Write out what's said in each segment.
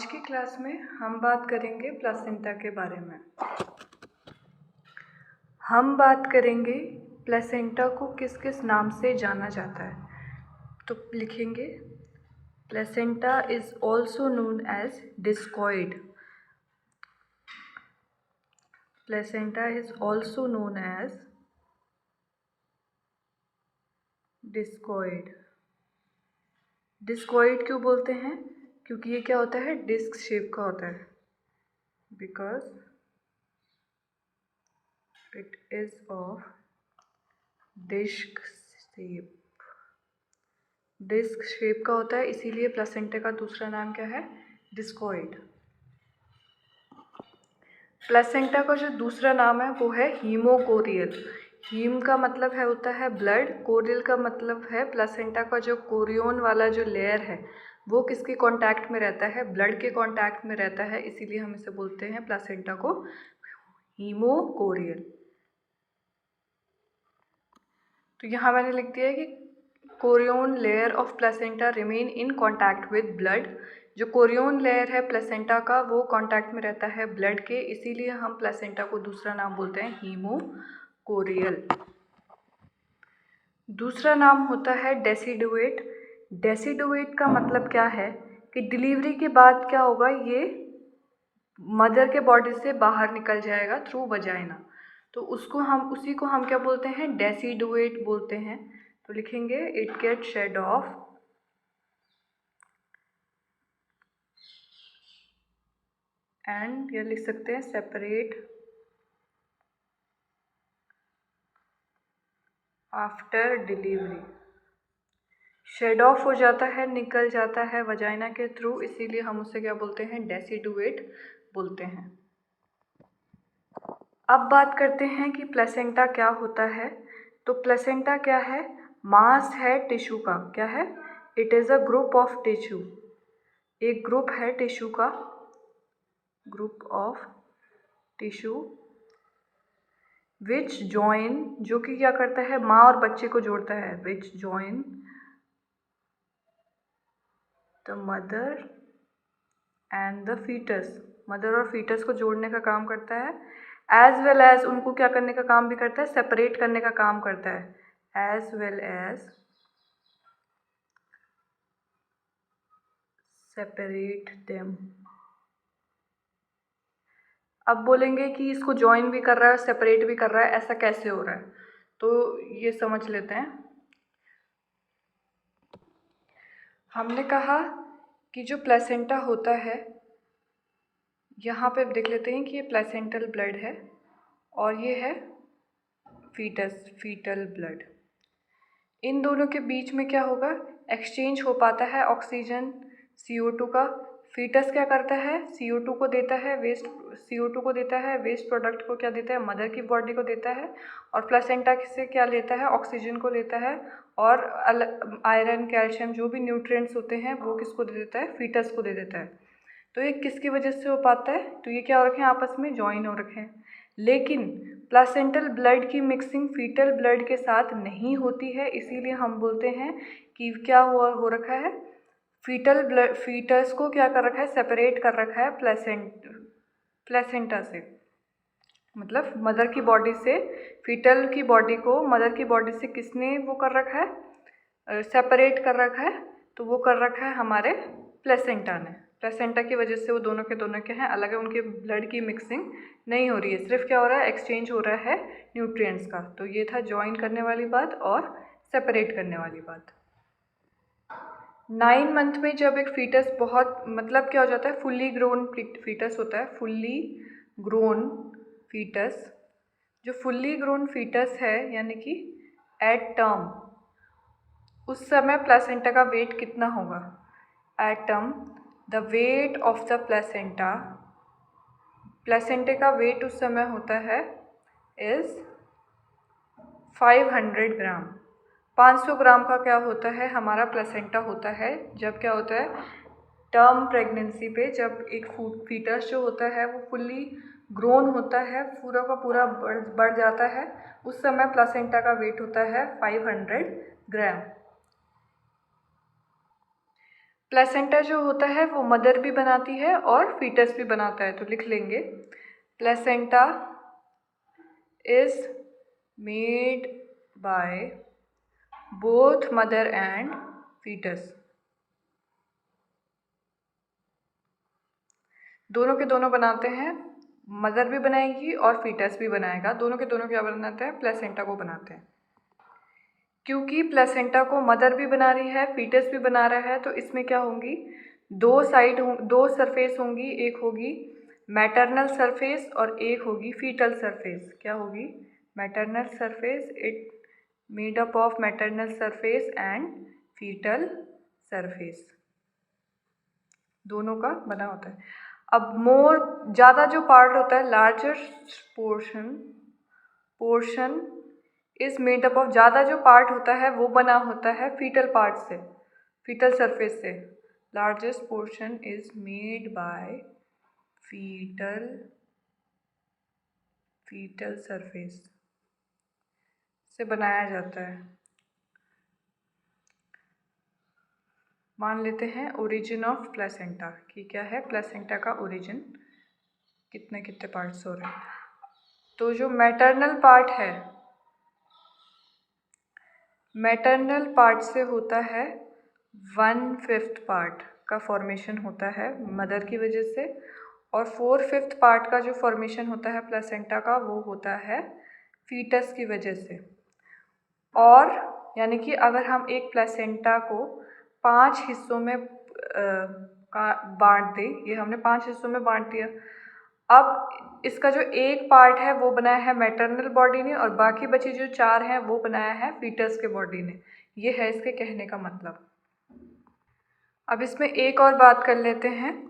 आज की क्लास में हम बात करेंगे प्लेसेंटा के बारे में। हम बात करेंगे प्लेसेंटा को किस किस नाम से जाना जाता है। तो लिखेंगे placenta is also known as discoid. Placenta is also known as discoid. Discoid क्यों बोलते हैं? क्योंकि ये क्या होता है, डिस्क शेप का होता है। Because it is of disc shape. Disc shape का होता है, इसीलिए प्लेसेंटा का दूसरा नाम क्या है, डिस्कॉइड। प्लेसेंटा का जो दूसरा नाम है वो है हीमोकोरियल। हीम का मतलब है होता है ब्लड, कोरियल का मतलब है प्लेसेंटा का जो कोरियोन वाला जो लेयर है वो किसके कांटेक्ट में रहता है, ब्लड के कांटेक्ट में रहता है, इसीलिए हम इसे बोलते हैं प्लेसेंटा को हीमोकोरियल। तो यहाँ मैंने लिख दिया है कि chorion layer of placenta remain in contact with blood. जो कोरियोन लेयर है प्लेसेंटा का वो कांटेक्ट में रहता है ब्लड के, इसीलिए हम प्लेसेंटा को दूसरा नाम बोलते हैं हीमोकोरियल। दूसरा नाम होता है डेसिडुएट। डेसिडुएट का मतलब क्या है कि डिलीवरी के बाद क्या होगा, ये मदर के बॉडी से बाहर निकल जाएगा थ्रू वजाइना। तो उसी को हम क्या बोलते हैं, डेसिडुएट बोलते हैं। तो लिखेंगे it get shed off and या लिख सकते हैं separate after delivery. Shed off हो जाता है, निकल जाता है वजाइना के थ्रू, इसीलिए हम उसे क्या बोलते हैं, डेसिडुएट बोलते हैं। अब बात करते हैं कि प्लेसेंटा क्या होता है। तो प्लेसेंटा क्या है, मास है टिश्यू का। क्या है? It is a group of tissue. एक ग्रुप है टिश्यू का, group of tissue which join, जो कि क्या करता है, माँ और बच्चे को जोड़ता है। Which join the mother and the foetus, mother और फीटस को जोड़ने का काम करता है। एज वेल एज उनको क्या करने का काम भी करता है, सेपरेट करने का काम करता है। As well as separate them. अब बोलेंगे कि इसको ज्वाइन भी कर रहा है, सेपरेट भी कर रहा है, ऐसा कैसे हो रहा है? तो ये समझ लेते हैं। हमने कहा कि जो प्लेसेंटा होता है, यहाँ पे देख लेते हैं कि ये प्लेसेंटल ब्लड है और ये है फीटल ब्लड। इन दोनों के बीच में क्या होगा, एक्सचेंज हो पाता है ऑक्सीजन CO2 का। फीटस क्या करता है, CO2 को देता है, वेस्ट प्रोडक्ट को क्या देता है, मदर की बॉडी को देता है। और प्लेसेंटा से क्या लेता है, ऑक्सीजन को लेता है, और आयरन कैल्शियम जो भी न्यूट्रिएंट्स होते हैं वो किसको दे देता है, फीटस को दे देता है। तो ये किसकी वजह से हो पाता है, तो ये क्या हो रखे हैं, आपस में ज्वाइन हो रखे हैं। लेकिन प्लासेंटल ब्लड की मिक्सिंग फीटल ब्लड के साथ नहीं होती है, इसीलिए हम बोलते हैं कि क्या हो रखा है, फीटस को क्या कर रखा है, सेपरेट कर रखा है प्लेसेंटा से। मतलब मदर की बॉडी से फीटल की बॉडी को मदर की बॉडी से किसने वो कर रखा है, सेपरेट कर रखा है। तो वो कर रखा है हमारे प्लेसेंटा ने। प्लेसेंटा की वजह से वो दोनों के दोनों क्या हैं, अलग है, उनके ब्लड की मिक्सिंग नहीं हो रही है, सिर्फ क्या हो रहा है, एक्सचेंज हो रहा है न्यूट्रिएंट्स का। तो ये था ज्वाइन करने वाली बात और सेपरेट करने वाली बात। 9 मंथ में जब एक फीटस बहुत मतलब क्या हो जाता है, फुल्ली ग्रोन फीटस होता है। फुल्ली ग्रोन फीटस, जो फुल्ली ग्रोन फीटस है यानी कि एट टर्म, उस समय प्लेसेंटा का वेट कितना होगा? At term the weight of the placenta, placenta का वेट उस समय होता है इज़ 500 ग्राम। 500 ग्राम का क्या होता है, हमारा प्लेसेंटा होता है जब क्या होता है, टर्म प्रेगनेंसी पे, जब एक फीटस जो होता है वो फुल्ली ग्रोन होता है, पूरा का पूरा बढ़ जाता है, उस समय प्लेसेंटा का वेट होता है 500 ग्राम। प्लेसेंटा जो होता है वो मदर भी बनाती है और फीटस भी बनाता है, तो लिख लेंगे placenta is made by both mother and foetus. दोनों के दोनों बनाते हैं, मदर भी बनाएगी और फीटस भी बनाएगा, दोनों के दोनों क्या बनाते हैं, प्लेसेंटा को बनाते हैं। क्योंकि प्लेसेंटा को मदर भी बना रही है, फीटस भी बना रहा है, तो इसमें क्या होंगी, दो सरफेस होंगी, एक होगी मैटरनल सरफेस और एक होगी फीटल सरफेस। क्या होगी, maternal surface, it made up of maternal surface and fetal surface, दोनों का बना होता है। अब ज़्यादा जो पार्ट होता है, larger portion is made up of, ज़्यादा जो पार्ट होता है वो बना होता है फीटल पार्ट से, फीटल सरफेस से। Largest portion is made by foetal surface से बनाया जाता है। मान लेते हैं ओरिजिन ऑफ प्लेसेंटा, कि क्या है प्लेसेंटा का ओरिजिन, कितने कितने पार्ट्स हो रहे हैं। तो जो मैटरनल पार्ट है, मैटरनल पार्ट से होता है 1/5 पार्ट का फॉर्मेशन होता है मदर की वजह से, और 4/5 पार्ट का जो फॉर्मेशन होता है प्लेसेंटा का वो होता है फीटस की वजह से। और यानी कि अगर हम एक प्लेसेंटा को 5 हिस्सों में बांट दें, ये हमने 5 हिस्सों में बांट दिया, अब इसका जो एक पार्ट है वो बनाया है मैटरनल बॉडी ने और बाकी बची जो 4 हैं वो बनाया है फीटस के बॉडी ने। ये है इसके कहने का मतलब। अब इसमें एक और बात कर लेते हैं,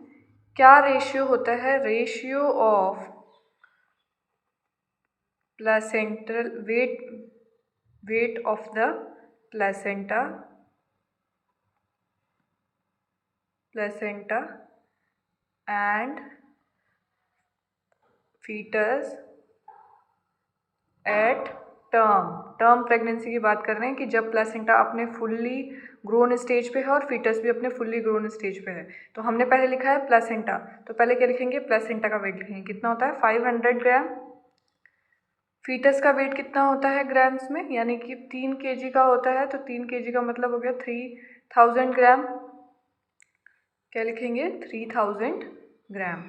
क्या रेशियो होता है, ratio of placental weight of the placenta and fetus at term pregnancy की बात कर रहे हैं कि जब प्लेसेंटा अपने फुल्ली ग्रोन स्टेज पे है और फीटस भी अपने फुल्ली ग्रोन स्टेज पे है। तो हमने पहले लिखा है प्लेसेंटा, तो पहले क्या लिखेंगे, प्लेसेंटा का वेट लिखेंगे, कितना होता है 500 ग्राम। फीटस का वेट कितना होता है ग्राम्स में, यानी कि 3 kg का होता है, तो 3 kg का मतलब हो गया 3000 ग्राम। क्या लिखेंगे, 3000 ग्राम।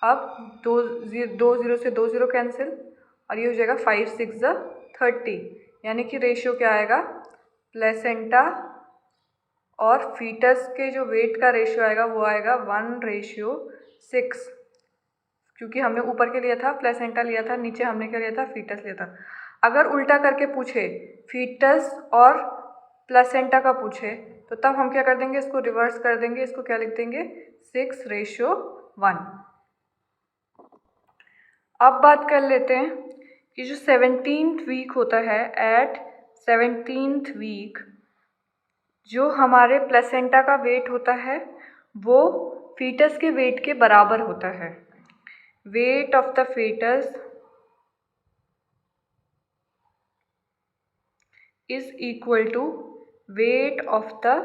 अब 2 0 से 2 0 कैंसिल और ये हो जाएगा 5 6 30, यानी कि रेशियो क्या आएगा, प्लेसेंटा और फीटस के जो वेट का रेशियो आएगा वो आएगा 1:6, क्योंकि हमने ऊपर के लिया था प्लेसेंटा लिया था, नीचे हमने क्या लिया था, फीटस लिया था। अगर उल्टा करके पूछे फीटस और प्लेसेंटा का पूछे तो तब हम क्या कर देंगे, इसको रिवर्स कर देंगे, इसको क्या लिख देंगे 6:1। अब बात कर लेते हैं कि जो 17th वीक होता है, एट 17th वीक जो हमारे प्लेसेंटा का वेट होता है वो फीटस के वेट के बराबर होता है। Weight of the fetus is equal to weight of the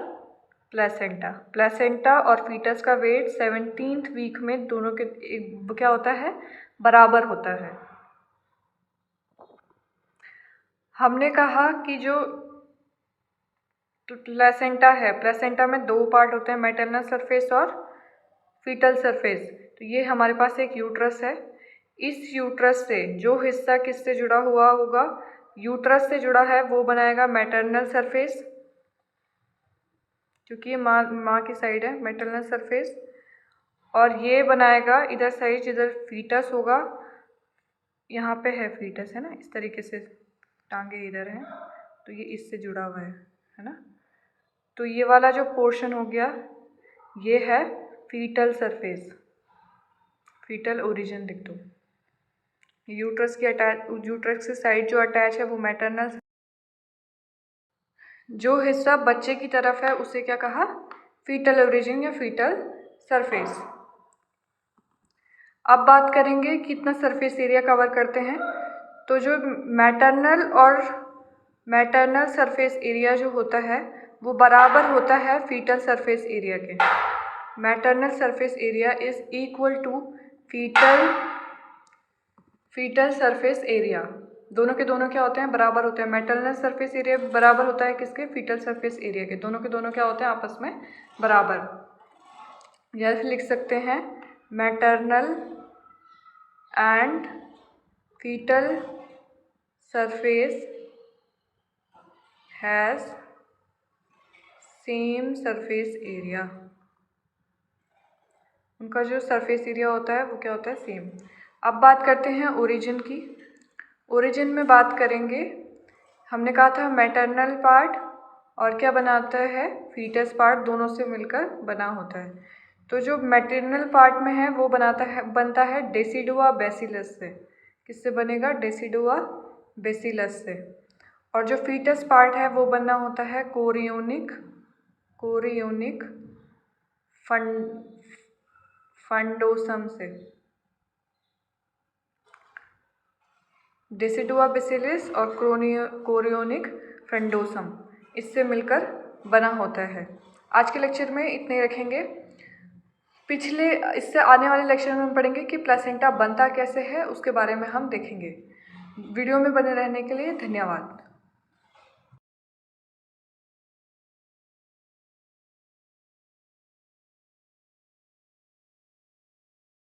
placenta और फीटस का वेट 17th वीक में दोनों के क्या होता है, बराबर होता है। हमने कहा कि जो प्लेसेंटा है, प्लेसेंटा में 2 पार्ट होते हैं, मैटरनल सरफेस और फीटल सरफेस। तो ये हमारे पास एक यूट्रस है, इस यूट्रस से जो हिस्सा किससे जुड़ा हुआ होगा, यूट्रस से जुड़ा है, वो बनाएगा मैटरनल सरफेस, क्योंकि ये माँ की साइड है, मैटरनल सरफेस। और ये बनाएगा इधर साइड, जिधर फीटस होगा, यहाँ पे है फीटस, है ना, इस तरीके से टांगे इधर हैं, तो ये इससे जुड़ा हुआ है ना। तो ये वाला जो पोर्शन हो गया ये है फीटल सरफेस, फीटल ओरिजिन लिख दो। यूट्रस की साइड जो अटैच है वो मैटरनल, जो हिस्सा बच्चे की तरफ है उसे क्या कहा, फीटल ओरिजिन या फीटल सरफेस। अब बात करेंगे कितना सरफेस एरिया कवर करते हैं। तो जो मैटरनल सरफेस एरिया जो होता है वो बराबर होता है फीटल सरफेस एरिया के। Maternal surface area is equal to fetal surface area. दोनों के दोनों क्या होते हैं, बराबर होते हैं। मैटरनल सरफेस एरिया बराबर होता है किसके, फीटल सरफेस एरिया के। दोनों के दोनों क्या होते हैं, आपस में बराबर। या लिख सकते हैं maternal and fetal surface has same surface area. उनका जो सरफेस एरिया होता है वो क्या होता है, सेम। अब बात करते हैं ओरिजिन की। ओरिजिन में बात करेंगे, हमने कहा था मैटरनल पार्ट और क्या बनाता है, फीटस पार्ट, दोनों से मिलकर बना होता है। तो जो मैटरनल पार्ट में है वो बनता है डेसिडुआ बेसिलस से। किससे बनेगा, डेसिडुआ बेसिलस से। और जो फीटस पार्ट है वो बनना होता है कोरियोनिक फंडोसम से। डेसिडुआ बेसिलिस और कोरियोनिक फंडोसम, इससे मिलकर बना होता है। आज के लेक्चर में इतने ही रखेंगे। इससे आने वाले लेक्चर में हम पढ़ेंगे कि प्लेसेंटा बनता कैसे है, उसके बारे में हम देखेंगे। वीडियो में बने रहने के लिए धन्यवाद।